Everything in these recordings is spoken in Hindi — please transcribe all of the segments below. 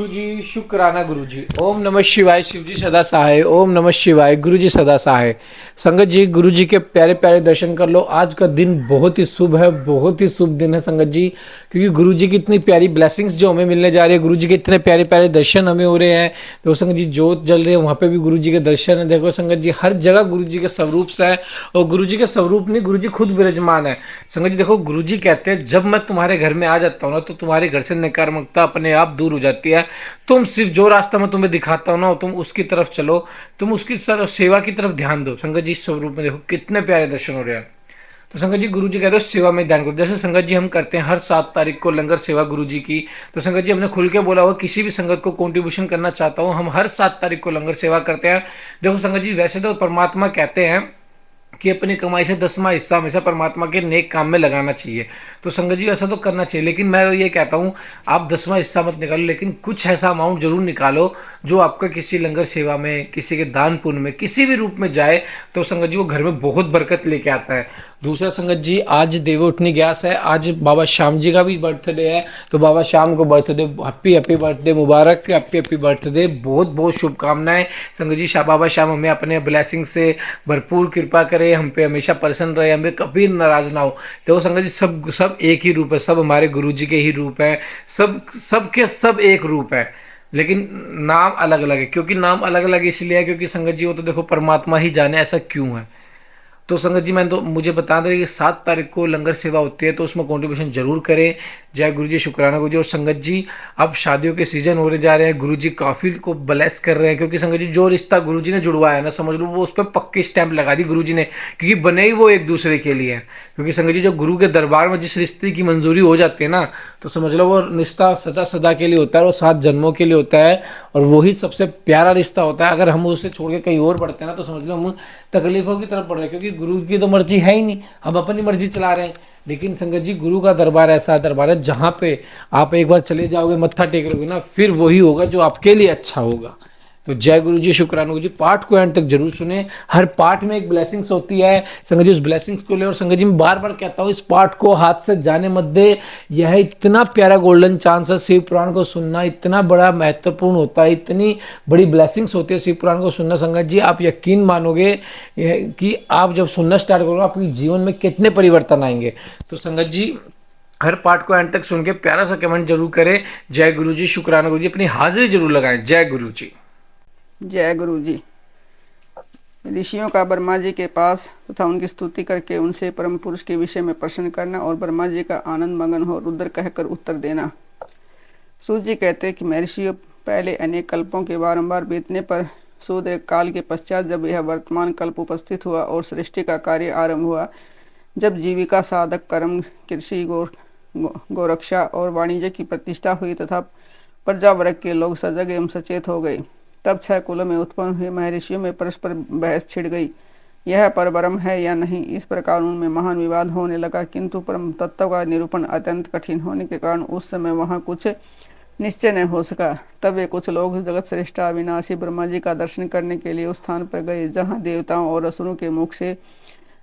गुरुजी शुक्राना गुरुजी। ओम नमः शिवाय। शिवजी सदा सहाय। ओम नमः शिवाय। गुरुजी सदा सहाय। संगत जी, गुरुजी के प्यारे प्यारे दर्शन कर लो। आज का दिन बहुत ही शुभ है, बहुत ही शुभ दिन है संगत जी, क्योंकि गुरुजी की इतनी प्यारी ब्लेसिंग्स जो हमें मिलने जा रही है, गुरुजी के इतने प्यारे प्यारे दर्शन हमें हो रहे हैं। देखो संगत जी, जोत जल रही है, वहाँ पे भी गुरुजी के दर्शन है। देखो संगत जी, हर जगह गुरुजी के स्वरूप से है, और गुरुजी के स्वरूप नहीं, गुरुजी खुद विराजमान है। संगत जी देखो, गुरुजी कहते हैं जब मैं तुम्हारे घर में आ जाता हूँ ना, तो तुम्हारे घर से नकारात्मकता अपने आप दूर हो जाती है। तुम सिर्फ जो रास्ता मैं तुम्हें दिखाता हूँ ना, तुम उसकी तरफ चलो, तुम उसकी तरफ सेवा की तरफ ध्यान दो। संगत जी इस स्वरूप में देखो कितने प्यारे दर्शन हो रहे हैं। तो संगत जी, गुरु जी कहते हैं सेवा में ध्यान करो। जैसे संगत जी हम करते हैं हर 7 तारीख को लंगर सेवा गुरु जी की। तो संगत जी हमने खुल के बोला हुआ, किसी भी संगत को कंट्रीब्यूशन करना चाहता हूँ, हम हर 7 तारीख को लंगर सेवा करते हैं। देखो संगत जी, वैसे तो परमात्मा कहते हैं कि अपनी कमाई से 10वां हिस्सा हमेशा परमात्मा के नेक काम में लगाना चाहिए। तो संगत जी ऐसा तो करना चाहिए, लेकिन मैं ये कहता हूँ आप 10वां हिस्सा मत निकालो, लेकिन कुछ ऐसा अमाउंट जरूर निकालो जो आपका किसी लंगर सेवा में, किसी के दान पुण्य में, किसी भी रूप में जाए। तो संगत जी वो घर में बहुत बरकत लेके आता है। दूसरा संगत जी, आज देवोठनी ग्यास है, आज बाबा श्याम जी का भी बर्थडे है। तो बाबा श्याम को बर्थडे, हैप्पी हैप्पी बर्थडे मुबारक, हैप्पी हैप्पी बर्थडे, बहुत बहुत शुभकामनाएं। संगत जी बाबा श्याम हमें अपने ब्लेसिंग से भरपूर कृपा करे, हम पे हमेशा प्रसन्न रहे, हमें कभी नाराज ना हो। देखो संगत जी, सब सब एक ही रूप है, सब हमारे गुरु जी के ही रूप है, सब सबके सब एक रूप है, लेकिन नाम अलग अलग है। क्योंकि नाम अलग अलग इसलिए है क्योंकि संगत जी वो तो देखो परमात्मा ही जाने ऐसा क्यों है। तो संगत जी, मैं तो मुझे बता दें कि 7 तारीख को लंगर सेवा होती है, तो उसमें कंट्रीब्यूशन जरूर करें। जय गुरु जी, शुक्राना गुरु जी। और संगत जी, अब शादियों के सीजन होने जा रहे हैं, गुरु जी काफी को ब्लेस कर रहे हैं, क्योंकि संगत जी जो रिश्ता गुरु जी ने जुड़वाया है ना, समझ लो वो उस पर पक्की स्टैंप लगा दी गुरु जी ने, क्योंकि बने ही वो एक दूसरे के लिए हैं। क्योंकि संगत जी जो गुरु के दरबार में जिस रिश्ते की मंजूरी हो जाती है ना, तो समझ लो वो रिश्ता सदा सदा के लिए होता है, और 7 जन्मों के लिए होता है, और वही सबसे प्यारा रिश्ता होता है। अगर हम उसे छोड़ के कहीं और बढ़ते हैं ना, तो समझ लो हम तकलीफों की तरफ बढ़ रहे हैं, क्योंकि गुरु की तो मर्जी है ही नहीं, हम अपनी मर्जी चला रहे हैं। लेकिन संगत जी, गुरु का दरबार ऐसा दरबार है जहाँ पे आप एक बार चले जाओगे, मत्था टेक लोगे ना, फिर वही होगा जो आपके लिए अच्छा होगा। तो जय गुरु जी, शुक्राना गुरु जी। पाठ को एंड तक जरूर सुने, हर पाठ में एक ब्लेसिंग्स होती है। संगत जी उस ब्लेसिंग्स को ले, और संगत जी मैं बार बार कहता हूँ इस पाठ को हाथ से जाने मत दे। यह इतना प्यारा गोल्डन चांस है, शिव पुराण को सुनना इतना बड़ा महत्वपूर्ण होता है, इतनी बड़ी ब्लेसिंग्स होती है शिव पुराण को सुनना। संगत जी आप यकीन मानोगे कि आप जब सुनना स्टार्ट करोगे, आपके जीवन में कितने परिवर्तन आएंगे। तो संगत जी हर पार्ट को एंड तक सुन के प्यारा सा कमेंट जरूर करें। जय गुरु जी, शुक्राना गुरु जी। अपनी हाजिरी जरूर लगाएं। जय गुरु जी। जय गुरु जी। ऋषियों का ब्रह्मा जी के पास तथा उनकी स्तुति करके उनसे परम पुरुष के विषय में प्रश्न करना और ब्रह्मा जी का आनंद मगन हो रुद्र कहकर उत्तर देना। सूत जी कहते कि महर्षियों, पहले अनेक कल्पों के बारंबार बीतने पर सूद काल के पश्चात जब यह वर्तमान कल्प उपस्थित हुआ और सृष्टि का कार्य आरंभ हुआ, जब जीविका साधक कर्म, कृषि, गौरक्षा और वाणिज्य की प्रतिष्ठा हुई तथा प्रजा वर्ग के लोग सजग एवं सचेत हो गए, तब 6 कुलों में उत्पन्न हुए महर्षियों में परस्पर बहस छिड़ गई, यह परब्रह्म है या नहीं। इस प्रकार उनमें महान विवाद होने लगा, किंतु परम तत्व का निरूपण अत्यंत कठिन होने के कारण उस समय वहाँ कुछ निश्चय न हो सका। तब वे कुछ लोग जगत श्रेष्ठा अविनाशी ब्रह्मा जी का दर्शन करने के लिए उस स्थान पर गए जहाँ देवताओं और असुरों के मुख से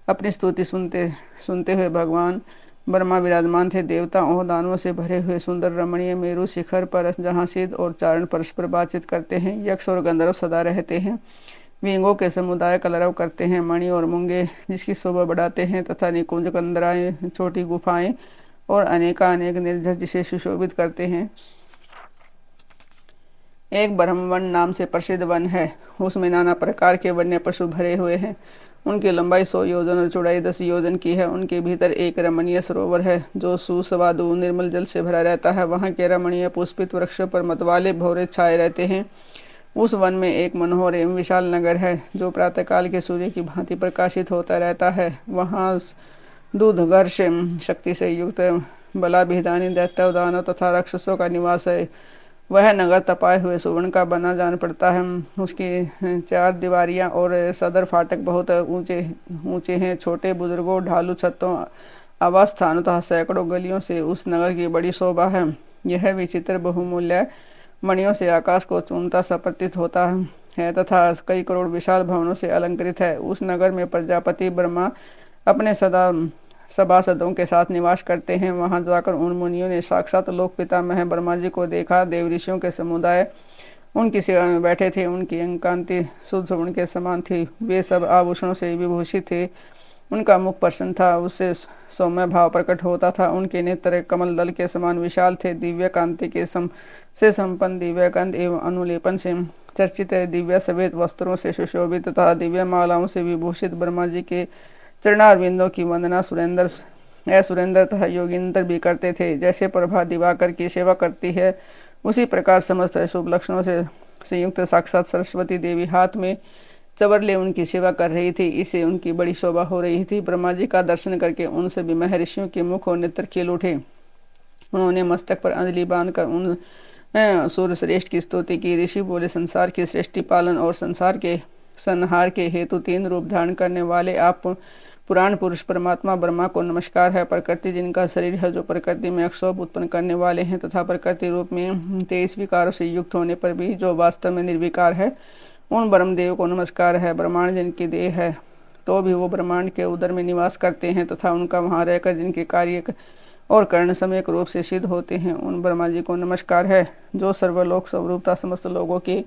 अपनी स्तुति सुनते हुए भगवान ब्रह्मा विराजमान थे। देवताओं और दानवों से भरे हुए सुंदर रमणीय मेरु शिखर पर जहाँ सिद्ध और चारण परस्पर बातचीत करते हैं, यक्ष और गंधर्व सदा रहते हैं, विंगों के समुदाय कलरव करते हैं, मणि और मूंगे जिसकी शोभा बढ़ाते हैं, तथा निकुंज कंदराएं, छोटी गुफाएं और अनेक निर्झर जिसे सुशोभित करते हैं। एक ब्रह्म वन नाम से प्रसिद्ध वन है, उसमें नाना प्रकार के वन्य पशु भरे हुए हैं। उनकी लंबाई 100 योजन और चौड़ाई 10 योजन की है। उनके भीतर एक रमणीय सरोवर है जो सुस्वादु निर्मल जल से भरा रहता है। वहाँ के रमणीय पुष्पित वृक्षों पर मतवाले भौरे छाए रहते हैं। उस वन में एक मनोहर एवं विशाल नगर है जो प्रातःकाल के सूर्य की भांति प्रकाशित होता रहता है। वहाँ दूधघर्ष शक्ति से युक्त बलाभिधानी दैत्य, दानव तथा राक्षसों का निवास है। वह नगर तपाए हुए सुवर्ण का बना जान पड़ता है। उसकी 4 दीवारियां और सदर फाटक बहुत ऊंचे ऊंचे हैं। छोटे बुजुर्गों, ढालू छतों, आवास स्थानों तथा सैकड़ों गलियों से उस नगर की बड़ी शोभा है। यह विचित्र बहुमूल्य मणियों से आकाश को चूमता सा प्रतीत होता है तथा कई करोड़ विशाल भवनों से अलंकृत है। उस नगर में प्रजापति ब्रह्मा अपने सदा सभासदों के साथ निवास करते हैं। वहां जाकर उन मुनियों ने साक्षात लोक पितामह ब्रह्मा जी को देखा। देव ऋषियों के समुदाय उनकी सेवा में बैठे थे। उनकी अंकांति शुद्ध स्वर्ण के समान थी। वे सब आभूषणों से विभूषित थे। उनका मुख प्रसन्न था, उससे सौम्य भाव प्रकट होता था। उनके नेत्र कमल दल के समान विशाल थे। दिव्य कांति के से संपन्न, दिव्य गंध एवं अनुलेपन से चर्चित, दिव्य सफेद वस्त्रों से सुशोभित तथा दिव्य मालाओं से विभूषित ब्रह्मा जी के चरणारविंदों की वंदना सुरेंद्र तथा योगिंद्र भी करते थे। जैसे प्रभा दिवाकर की सेवा करती है, उसी प्रकार समस्त शुभ लक्षणों से संयुक्त साक्षात सरस्वती देवी हाथ में चवरले उनकी सेवा कर रही थी। इससे उनकी बड़ी शोभा हो रही थी। ब्रह्मा जी का दर्शन करके उन सभी महर्षियों के मुख और नेत्र खिल उठे। उन्होंने मस्तक पर अंजलि बांधकर उन सूर्य श्रेष्ठ की स्तुति की। ऋषि बोले, संसार की सृष्टि पालन और संसार के संहार के हेतु 3 रूप धारण करने वाले आप पुराण पुरुष परमात्मा ब्रह्मा को नमस्कार है। प्रकृति जिनका शरीर है, जो प्रकृति में अक्षोभ उत्पन्न करने वाले हैं तथा प्रकृति रूप में 23 विकारों से युक्त होने पर भी जो वास्तव में निर्विकार है, उन ब्रह्मदेव को नमस्कार है। ब्रह्मांड जिनकी देह है, तो भी वो ब्रह्मांड के उदर में निवास करते हैं तथा उनका वहाँ रहकर जिनके कार्य और कर्ण सम्यक रूप से सिद्ध होते हैं, उन ब्रह्मा जी को नमस्कार है। जो सर्वलोक स्वरूपता समस्त लोगों के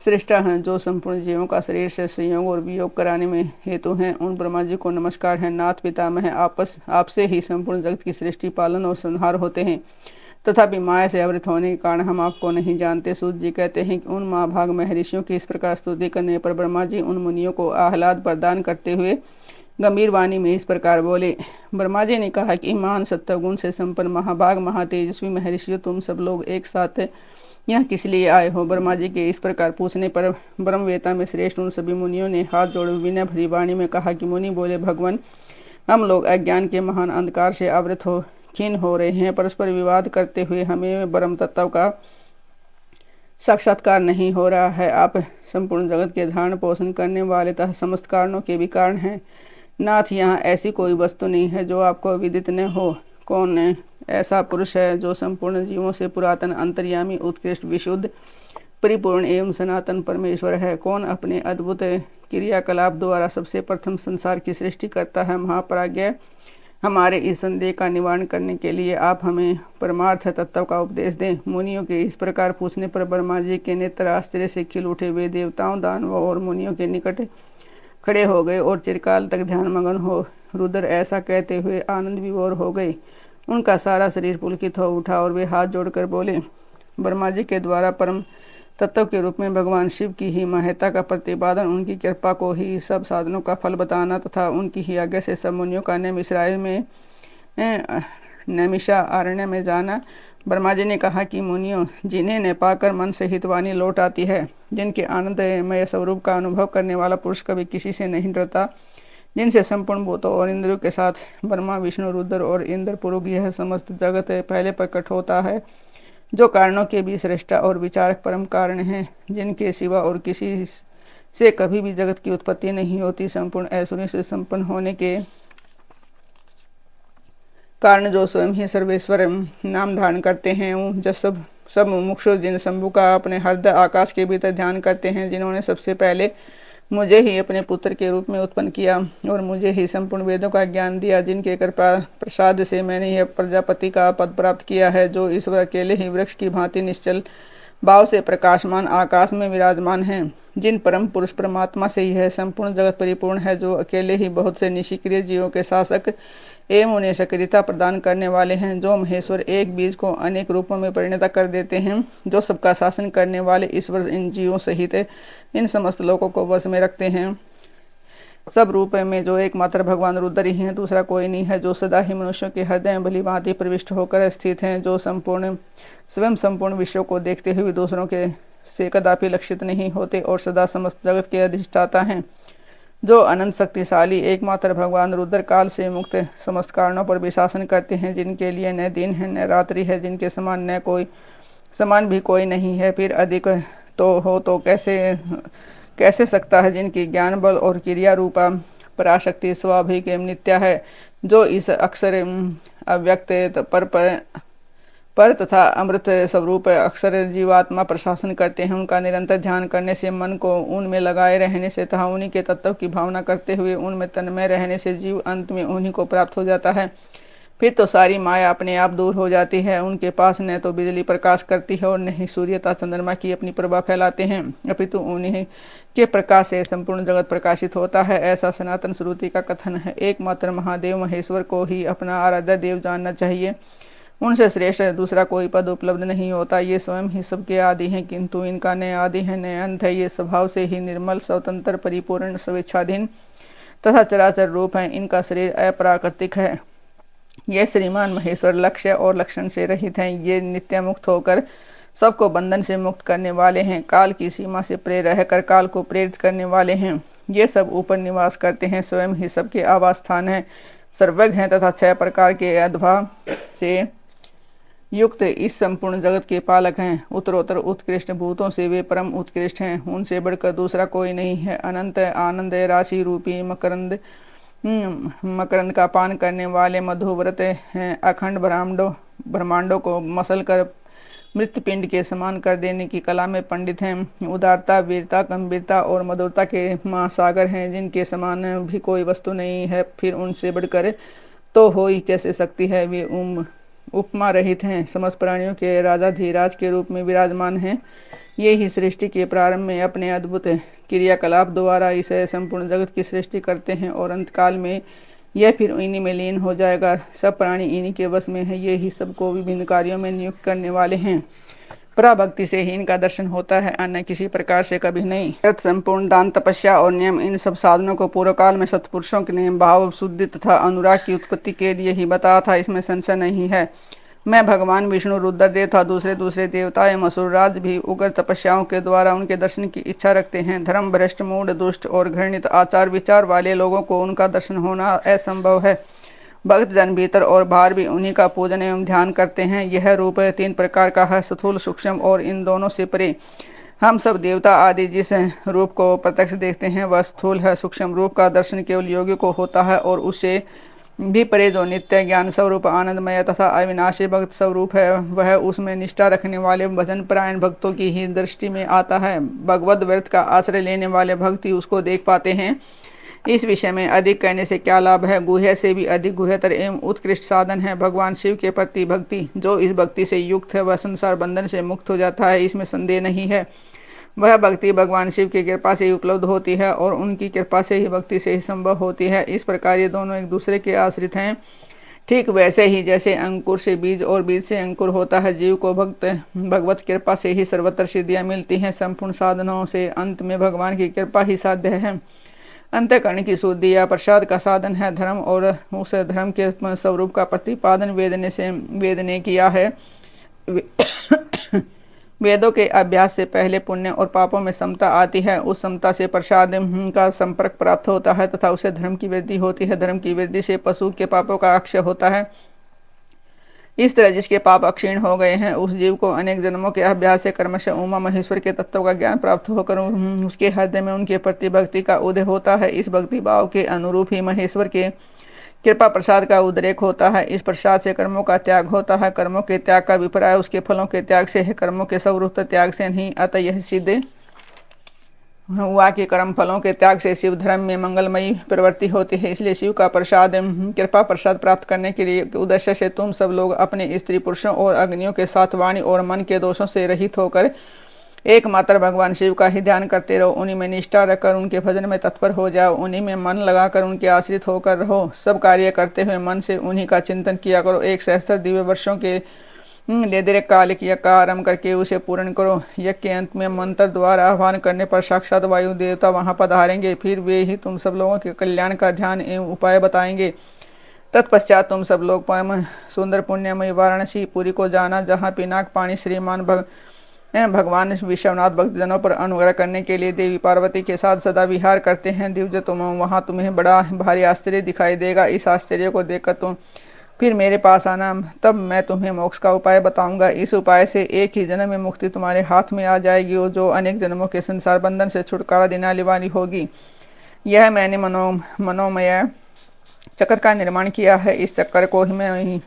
श्रेष्ठा हैं, जो संपूर्ण जीवों का शरीर से संयोग और वियोग कराने में हेतु हैं, उन ब्रह्मा जी को नमस्कार है। नाथ पितामह, आपसे ही संपूर्ण जगत की सृष्टि पालन और संहार होते हैं, तथापि माया से आवृत होने के कारण हम आपको नहीं जानते। सूत जी कहते हैं कि उन महाभाग महर्षियों की इस प्रकार स्तुति करने पर ब्रह्मा जी उन मुनियों को आह्लाद प्रदान करते हुए गंभीर वाणी में इस प्रकार बोले। ब्रह्मा जी ने कहा कि ईमान सत्वगुण से संपन्न महाभाग महातेजस्वी महर्षियों, तुम सब लोग एक साथ यह किस लिए आए हो? ब्रह्मा जी के इस प्रकार पूछने पर ब्रह्मवेता में श्रेष्ठ उन सभी मुनियों ने हाथ जोड़े विनय भरी वाणी में कहा कि मुनि बोले, भगवान, हम लोग अज्ञान के महान अंधकार से आवृत हो खीन हो रहे हैं। परस्पर विवाद करते हुए हमें ब्रह्म तत्व का साक्षात्कार नहीं हो रहा है। आप संपूर्ण जगत के धारण पोषण करने वाले तथा समस्त कारणों के भी कारण हैं। नाथ, यहाँ ऐसी कोई वस्तु नहीं है जो आपको विदित न हो। कौन ऐसा पुरुष है जो संपूर्ण जीवों से पुरातन, अंतर्यामी, उत्कृष्ट, विशुद्ध, परिपूर्ण एवं सनातन परमेश्वर है? कौन अपने अद्भुत क्रियाकलाप द्वारा सबसे प्रथम संसार की सृष्टि करता है? महाप्राज्ञ, हमारे इस संदेह का निवारण करने के लिए आप हमें परमार्थ तत्व का उपदेश दें। मुनियों के इस प्रकार पूछने पर ब्रह्मा जी के नेत्र आश्चर्य से खिल उठे। वे देवताओं, दानवों और मुनियों के निकट खड़े हो गए और चिरकाल तक ध्यान मगन हो रुद्र ऐसा कहते हुए आनंद विभोर हो गए। उनका सारा शरीर पुलकित हो उठा और वे हाथ जोड़कर बोले, ब्रह्मा जी के द्वारा परम तत्व के रूप में भगवान शिव की ही महत्ता का प्रतिपादन, उनकी कृपा को ही सब साधनों का फल बताना तथा उनकी ही आज्ञा से सब मुनियों का नैमिषा अरण्य में जाना। ब्रह्मा जी ने कहा कि मुनियों, जिन्हें न पाकर मन से हितवाणी लौट आती है, जिनके आनंदमय स्वरूप का अनुभव करने वाला पुरुष कभी किसी से नहीं डरता, जिनसे संपूर्ण भूतों और इंद्रियों के साथ ब्रह्मा, विष्णु, रुद्र और इंद्र पुरुष यह समस्त जगत पहले प्रकट होता है, जो कारणों के भी श्रेष्ठा और विचारक परम कारण हैं, जिनके सिवा और किसी से कभी भी जगत की उत्पत्ति नहीं होती, संपूर्ण ऐश्वर्य से संपन्न होने के कारण जो स्वयं ही सर्वेश्वर नाम धारण करते हैं, जो सब मुमुक्षु जिन शंभु का अपने हृदय आकाश के भीतर ध्यान करते हैं, जिन्होंने सबसे पहले मुझे ही अपने पुत्र के रूप में उत्पन्न किया और मुझे ही संपूर्ण वेदों का ज्ञान दिया, जिनके कृपा प्रसाद से मैंने यह प्रजापति का पद प्राप्त किया है, जो ईश्वर अकेले ही वृक्ष की भांति निश्चल भाव से प्रकाशमान आकाश में विराजमान हैं, जिन परम पुरुष परमात्मा से यह संपूर्ण जगत परिपूर्ण है, जो अकेले ही बहुत से निष्क्रिय जीवों के शासक एवं उन्हें सक्रियता प्रदान करने वाले हैं, जो महेश्वर एक बीज को अनेक रूपों में परिणत कर देते हैं, जो सबका शासन करने वाले ईश्वर इन जीवों सहित इन समस्त लोगों को वश में रखते हैं। सब रूप में जो एकमात्र भगवान रुद्र ही हैं, दूसरा कोई नहीं है, जो सदा ही मनुष्यों के हृदय में भली भांति प्रविष्ट होकर स्थित हैं, जो स्वयं संपूर्ण विश्वों को देखते हुए दूसरों के से कदापि लक्षित नहीं होते और सदा समस्त जगत के अधिष्ठाता हैं, जो अनंत शक्तिशाली एकमात्र भगवान रुद्र काल से मुक्त समस्त कारणों पर भी शासन करते हैं, जिनके लिए न दिन है न रात्रि है, जिनके समान भी कोई नहीं है, फिर अधिक तो हो तो कैसे सकता है, जिनकी ज्ञान बल और क्रिया रूपा पराशक्ति स्वाभाविक एवं नित्या है, जो इस अक्षर अव्यक्त पर तथा अमृत स्वरूप अक्षर जीवात्मा प्रशासन करते हैं। उनका निरंतर ध्यान करने से, मन को उनमें लगाए रहने से तथा उन्हीं के तत्व की भावना करते हुए उनमें तन्मय रहने से जीव अंत में उन्हीं को प्राप्त हो जाता है। फिर तो सारी माया अपने आप दूर हो जाती है। उनके पास न तो बिजली प्रकाश करती है और न ही सूर्य तथा चंद्रमा की अपनी प्रभा फैलाते हैं, अपितु उन्हीं के प्रकाश से संपूर्ण जगत प्रकाशित होता है। ऐसा सनातन श्रुति का कथन है। एकमात्र महादेव महेश्वर को ही अपना आराध्य देव जानना चाहिए। उनसे श्रेष्ठ दूसरा कोई पद उपलब्ध नहीं होता। ये स्वयं ही सबके आदि हैं, किंतु इनका न आदि है न अंत है। ये स्वभाव से ही निर्मल, स्वतंत्र, परिपूर्ण, स्वेच्छाधीन तथा चराचर रूप है। इनका शरीर अप्राकृतिक है। ये श्रीमान महेश्वर लक्ष्य और लक्षण से रहित हैं। ये नित्य मुक्त होकर सबको बंधन से मुक्त करने वाले हैं। काल की सीमा से परे रहकर काल को प्रेरित करने वाले हैं। ये सब ऊपर निवास करते हैं, स्वयं ही सबके आवास स्थान है, सर्वज्ञ हैं तथा 6 प्रकार के अद्भुत से युक्त इस संपूर्ण जगत के पालक हैं। उत्तरोत्तर उत्कृष्ट भूतों से वे परम उत्कृष्ट हैं। उनसे बढ़कर दूसरा कोई नहीं है। अनंत आनंद राशि रूपी मकरंद का पान करने वाले मधुव्रत हैं। अखंड ब्रह्मांडों को मसल कर मृत पिंड के समान कर देने की कला में पंडित हैं। उदारता, वीरता, गंभीरता और मधुरता के महासागर हैं, जिनके समान भी कोई वस्तु नहीं है। फिर उनसे बढ़कर तो हो ही कैसे सकती है। वे उपमा रहित हैं, समस्त प्राणियों के राजाधिराज के रूप में विराजमान हैं। ये ही सृष्टि के प्रारंभ में अपने अद्भुत क्रियाकलाप द्वारा इस संपूर्ण जगत की सृष्टि करते हैं और अंतकाल में यह फिर इन्हीं में लीन हो जाएगा। सब प्राणी इन्हीं के वश में है। ये ही सबको विभिन्न कार्यों में नियुक्त करने वाले हैं। पराभक्ति से ही इनका दर्शन होता है, अन्य किसी प्रकार से कभी नहीं। संपूर्ण दान, तपस्या और नियम, इन सब साधनों को पूर्व काल में सत्पुरुषों के नियम, भाव शुद्धि तथा अनुराग की उत्पत्ति के लिए ही बताया था। इसमें संशय नहीं है। मैं भगवान विष्णु, रुद्रदेव तथा दूसरे देवता एवं असुरराज भी उग्र तपस्याओं के द्वारा उनके दर्शन की इच्छा रखते हैं। धर्म भ्रष्ट, मूढ़, दुष्ट और घृणित आचार विचार वाले लोगों को उनका दर्शन होना असंभव है। भक्त जन भीतर और बाहर भी उन्हीं का पूजन एवं ध्यान करते हैं। यह रूप 3 प्रकार का है, स्थूल, सूक्ष्म और इन दोनों से परे। हम सब देवता आदि जिस रूप को प्रत्यक्ष देखते हैं वह स्थूल है। सूक्ष्म रूप का दर्शन केवल योगी को होता है और उससे भी परे जो नित्य ज्ञान स्वरूप, आनंदमय तथा अविनाशी भक्त स्वरूप है, वह उसमें निष्ठा रखने वाले भजन परायण भक्तों की ही दृष्टि में आता है। भगवद व्रत का आश्रय लेने वाले भक्त ही उसको देख पाते हैं। इस विषय में अधिक कहने से क्या लाभ है। गुह्य से भी अधिक गुह्यतर एवं उत्कृष्ट साधन है भगवान शिव के प्रति भक्ति। जो इस भक्ति से युक्त है वह संसार बंधन से मुक्त हो जाता है, इसमें संदेह नहीं है। वह भक्ति भगवान शिव की कृपा से ही उपलब्ध होती है और उनकी कृपा से ही भक्ति से ही संभव होती है। इस प्रकार ये दोनों एक दूसरे के आश्रित हैं। ठीक वैसे ही जैसे अंकुर से बीज और बीज से अंकुर होता है, जीव को भगवत कृपा से ही सर्वत्र सिद्धियाँ मिलती हैं। संपूर्ण साधनों से अंत में भगवान की कृपा ही साध्य है। अंतःकरण की शुद्धि या प्रसाद का साधन है धर्म, और उस धर्म के स्वरूप का प्रतिपादन वेद ने किया है। वेदों के अभ्यास से पहले पुण्य और पापों में समता आती है। उस समता से प्रसाद का संपर्क प्राप्त होता है तथा उसे धर्म की वृद्धि होती है। धर्म की वृद्धि से पशु के पापों का अक्षय होता है। इस तरह जिसके पाप अक्षीण हो गए हैं उस जीव को अनेक जन्मों के अभ्यास से क्रमशः उमा महेश्वर के तत्व का ज्ञान प्राप्त होकर उसके हृदय में उनके प्रति भक्ति का उदय होता है। इस भक्ति भाव के अनुरूप ही महेश्वर के कृपा प्रसाद का उद्रेक होता है। इस प्रसाद से कर्मों का त्याग होता है। कर्मों के त्याग का अभिप्राय उसके फलों के त्याग से है, कर्मों के स्वरूप त्याग से नहीं। अतः यह सिद्ध हुआ कि कर्म फलों के त्याग से शिव धर्म में मंगलमयी प्रवृत्ति होती है। इसलिए शिव का प्रसाद कृपा प्रसाद प्राप्त करने के लिए उद्देश्य से तुम सब लोग अपने स्त्री पुरुषों और अग्नियों के साथ वाणी और मन के दोषों से रहित होकर एकमात्र भगवान शिव का ही ध्यान करते रहो। उन्हीं में निष्ठा रखकर उनके भजन में तत्पर हो जाओ। उन्हीं में मन लगाकर उनके आश्रित होकर रहो। सब कार्य करते हुए मन से उन्हीं का चिंतन किया करो। 1 सहस्त्र दिव्य वर्षों के दीर्घ कालिक यज्ञ का आरंभ करके उसे पूर्ण करो। यज्ञ के अंत में मंत्र द्वारा आह्वान करने पर साक्षात वायु देवता वहां पधारेंगे। फिर वे ही तुम सब लोगों के कल्याण का ध्यान एवं उपाय बताएंगे। तत्पश्चात तुम सब लोग परम सुंदर पुण्यमयी वाराणसी पुरी को जाना, जहाँ पिनाक पानी श्रीमान भगवान विश्वनाथ भक्तजनों पर अनुग्रह करने के लिए देवी पार्वती के साथ सदा विहार करते हैं। दिव्य तुम वहाँ तुम्हें बड़ा भारी आश्चर्य दिखाई देगा। इस आश्चर्य को देखकर तुम फिर मेरे पास आना, तब मैं तुम्हें मोक्ष का उपाय बताऊंगा। इस उपाय से एक ही जन्म में मुक्ति तुम्हारे हाथ में आ जाएगी और जो अनेक जन्मों के संसार बंधन से छुटकारा देने वाली होगी। यह मैंने मनोमय चक्र का निर्माण किया है। इस चक्र को ही मैं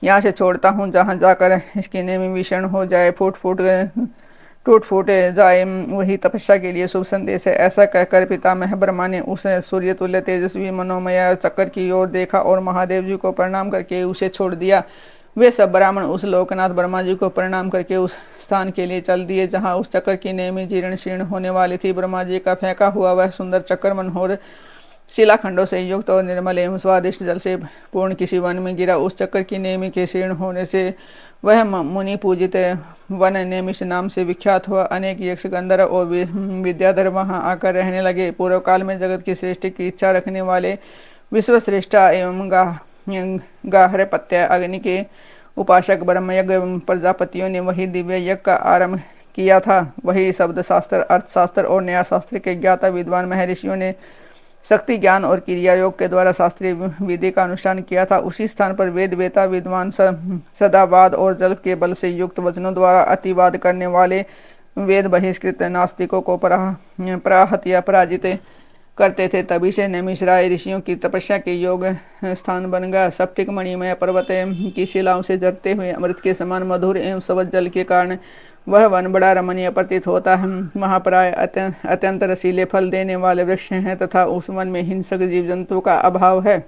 यहाँ से छोड़ता हूँ जहाँ जाकर इसकी नेमी विषण हो जाए, टूट फूट जाए, वही तपस्या के लिए शुभ संदेश है। ऐसा कहकर पितामह ब्रह्मा ने उस सूर्य तुल्य तेजस्वी मनोमय चक्कर की ओर देखा और महादेव जी को प्रणाम करके उसे छोड़ दिया। वे सब ब्राह्मण उस लोकनाथ ब्रह्मा जी को प्रणाम करके उस स्थान के लिए चल दिए जहाँ उस चक्कर की नेमी जीर्ण शीर्ण होने वाली थी। ब्रह्मा जी का फेंका हुआ वह सुंदर चक्कर मनोहर शिलाखंडों से युक्त और निर्मल एवं स्वादिष्ट जल से पूर्ण किसी वन में गिरा। उस चक्कर की नेमी के शीर्ण होने से वह मुनि पूजित वन नेमिष नाम से विख्यात हुआ। अनेक यक्ष गंधर्व और विद्याधर वहां आकर रहने लगे। पूर्व काल में जगत की सृष्टि की इच्छा रखने वाले विश्वश्रेष्ठा एवं गाहरपत्य अग्नि के उपासक ब्रह्मयज्ञ प्रजापतियों ने वही दिव्य यज्ञ का आरंभ किया था। वही शब्द शास्त्र, अर्थशास्त्र और न्यायशास्त्र के ज्ञाता विद्वान महर्षियों ने शक्ति ज्ञान और क्रिया योग के द्वारा शास्त्रीय विधि का अनुष्ठान किया था। उसी स्थान पर वेद वेता विद्वान सदावाद और जल के बल से युक्त वचनों द्वारा अतिवाद करने वाले वेद बहिष्कृत नास्तिकों को पराहत या पराजित करते थे। तभी से नैमिषराय ऋषियों की तपस्या के योग स्थान बन गया। सप्तिक मणिमय पर्वत की शिलाओं से जरते हुए अमृत के समान मधुर एवं स्वच्छ जल के कारण वह वन बड़ा रमणीय प्रतीत होता है। वहाँ प्राय अत्यंत रसीले फल देने वाले वृक्ष हैं तथा उस वन में हिंसक जीव जंतुओं का अभाव है।